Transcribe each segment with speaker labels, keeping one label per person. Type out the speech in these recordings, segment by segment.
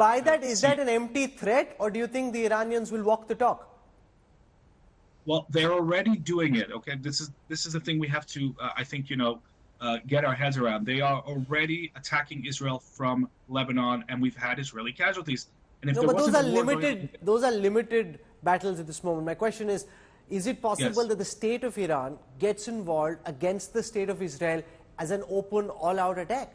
Speaker 1: buy that? Is that an empty threat, or do you think the Iranians will walk the talk?
Speaker 2: Well, they're already doing it. Okay, this is the thing we have to, I think, get our heads around. They are already attacking Israel from Lebanon, and we've had Israeli casualties. And if
Speaker 1: No,
Speaker 2: there
Speaker 1: but those
Speaker 2: wasn't
Speaker 1: are
Speaker 2: a war
Speaker 1: limited. Those are limited battles at this moment. My question is it possible
Speaker 2: Yes.
Speaker 1: that the state of Iran gets involved against the state of Israel as an open, all-out attack?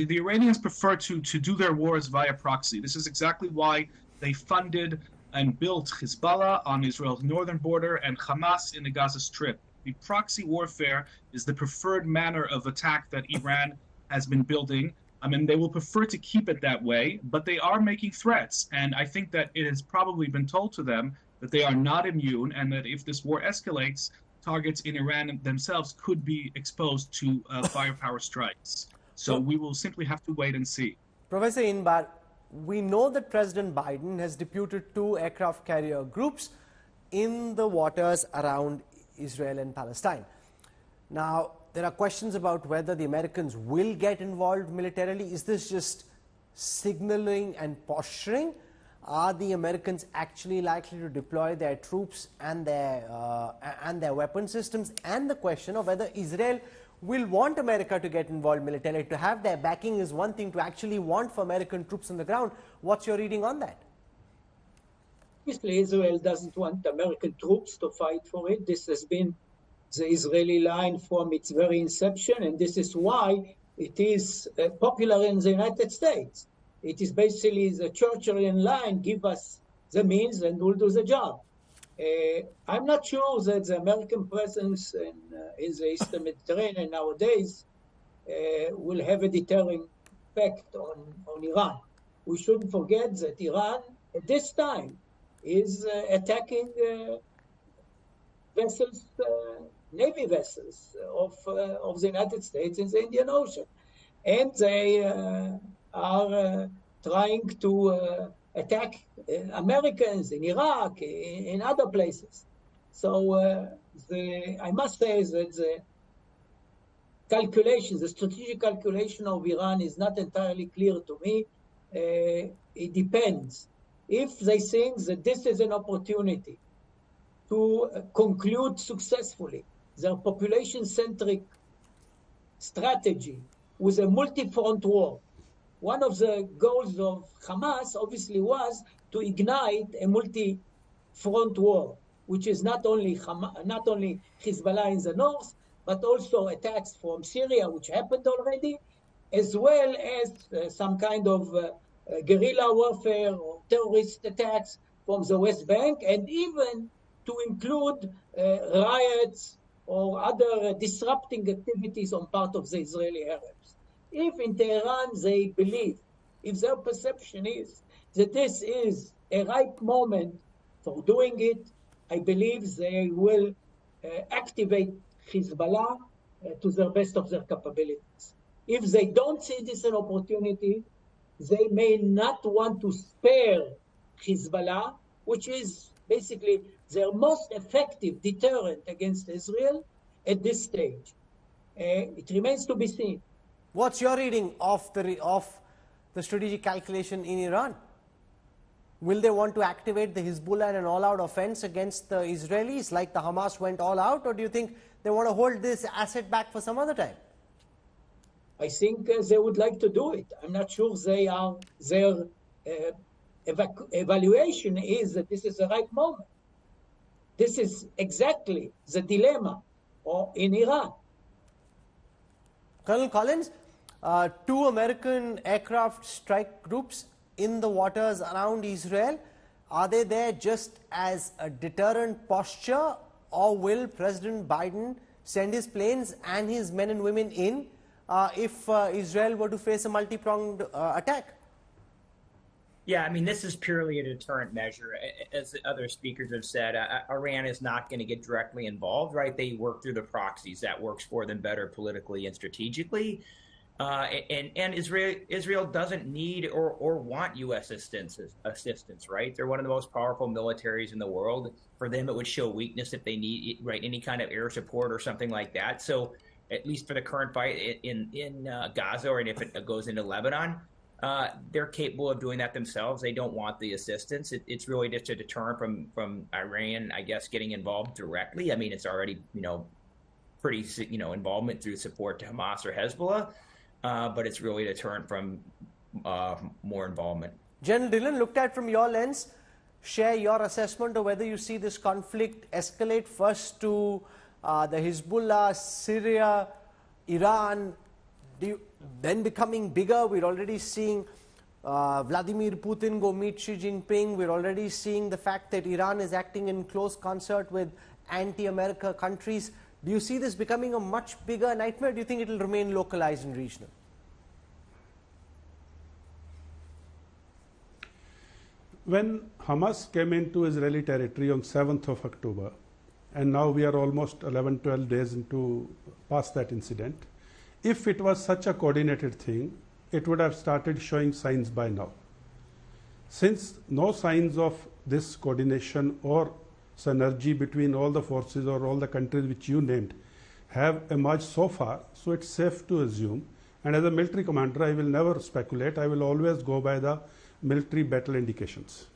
Speaker 2: The Iranians prefer to do their wars via proxy. This is exactly why they funded and built Hezbollah on Israel's northern border and Hamas in the Gaza Strip. The proxy warfare is the preferred manner of attack that Iran has been building. I mean, they will prefer to keep it that way, but they are making threats. And I think that it has probably been told to them that they are not immune, and that if this war escalates, targets in Iran themselves could be exposed to firepower strikes. So we will simply have to wait and see.
Speaker 1: Professor Inbar, we know that President Biden has deputed 2 aircraft carrier groups in the waters around Israel and Palestine. Now, there are questions about whether the Americans will get involved militarily. Is this just signaling and posturing? Are the Americans actually likely to deploy their troops and their weapon systems? And the question of whether Israel will want America to get involved militarily. To have their backing is one thing, to actually want for American troops on the ground. What's your reading on that?
Speaker 3: Obviously, Israel doesn't want American troops to fight for it. This has been the Israeli line from its very inception, and this is why it is popular in the United States. It is basically the Churchillian line: give us the means and we'll do the job. I'm not sure that the American presence in the Eastern Mediterranean nowadays will have a deterring effect on Iran. We shouldn't forget that Iran, at this time, is attacking vessels, Navy vessels of the United States in the Indian Ocean. And they are trying to attack Americans in Iraq, in other places. So I must say that the calculation, the strategic calculation of Iran is not entirely clear to me. It depends. If they think that this is an opportunity to conclude successfully their population-centric strategy with a multi-front war, one of the goals of Hamas obviously was to ignite a multi-front war, which is not only Hezbollah in the north, but also attacks from Syria, which happened already, as well as some kind of guerrilla warfare or terrorist attacks from the West Bank, and even to include riots or other disrupting activities on part of the Israeli Arabs. If in Tehran they believe, if their perception is that this is a ripe moment for doing it, I believe they will activate Hezbollah to the best of their capabilities. If they don't see this an opportunity, they may not want to spare Hezbollah, which is basically their most effective deterrent against Israel at this stage. It remains to be seen.
Speaker 1: What's your reading of the strategic calculation in Iran? Will they want to activate the Hezbollah in an all-out offense against the Israelis like the Hamas went all out, or do you think they want to hold this asset back for some other time?
Speaker 3: I think they would like to do it. I'm not sure their evaluation is that this is the right moment. This is exactly the dilemma in Iran.
Speaker 1: Colonel Collins, 2 American aircraft strike groups in the waters around Israel. Are they there just as a deterrent posture, or will President Biden send his planes and his men and women in if Israel were to face a multi-pronged attack?
Speaker 4: Yeah, I mean, this is purely a deterrent measure. As the other speakers have said, Iran is not going to get directly involved, right? They work through the proxies. That works for them better politically and strategically. And Israel doesn't need or want U.S. assistance, right? They're one of the most powerful militaries in the world. For them, it would show weakness if they need, right, any kind of air support or something like that. So at least for the current fight in Gaza, or if it goes into Lebanon, they're capable of doing that themselves. They don't want the assistance. It's really just a deterrent from Iran, I guess, getting involved directly. I mean, it's already, pretty, involvement through support to Hamas or Hezbollah, but it's really a deterrent from more involvement.
Speaker 1: General Dillon, looked at from your lens, share your assessment of whether you see this conflict escalate first to the Hezbollah, Syria, Iran, then becoming bigger. We're already seeing Vladimir Putin go meet Xi Jinping. We're already seeing the fact that Iran is acting in close concert with anti-America countries. Do you see this becoming a much bigger nightmare? Do you think it will remain localized and regional?
Speaker 5: When Hamas came into Israeli territory on 7th of October, and now we are almost 11, 12 days past that incident, if it was such a coordinated thing, it would have started showing signs by now. Since no signs of this coordination or synergy between all the forces or all the countries which you named have emerged so far, so it's safe to assume, and as a military commander, I will never speculate, I will always go by the military battle indications.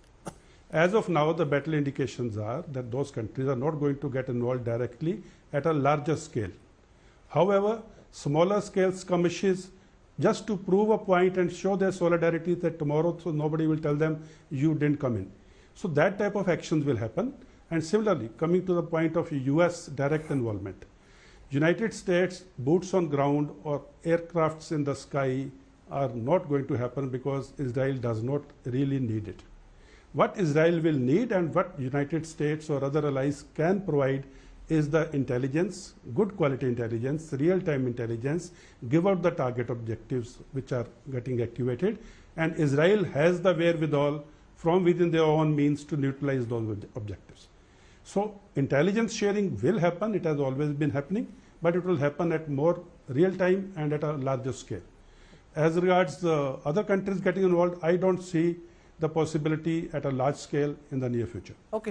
Speaker 5: As of now, the battle indications are that those countries are not going to get involved directly at a larger scale. However, smaller scale skirmishes just to prove a point and show their solidarity that tomorrow so nobody will tell them you didn't come in. So that type of actions will happen. And similarly, coming to the point of US direct involvement, United States boots on ground or aircrafts in the sky are not going to happen because Israel does not really need it. What Israel will need and what United States or other allies can provide is the intelligence, good quality intelligence, real-time intelligence, give out the target objectives which are getting activated, and Israel has the wherewithal from within their own means to neutralize those objectives. So intelligence sharing will happen, it has always been happening, but it will happen at more real-time and at a larger scale. As regards the other countries getting involved, I don't see the possibility at a large scale in the near future.
Speaker 1: Okay.